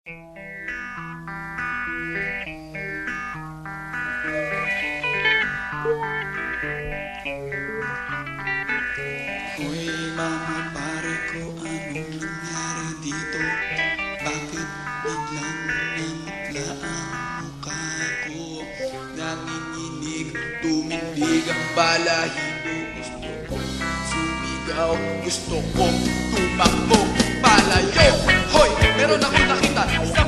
Hoy mga pare ko, anong nangyari dito? Bakit biglang namutla ang mukha ko? Nanginginig, tumindig ang balahibo. Gusto kong sumigaw, gusto kong tumakbo palayo. Hoy, meron akong nakita sa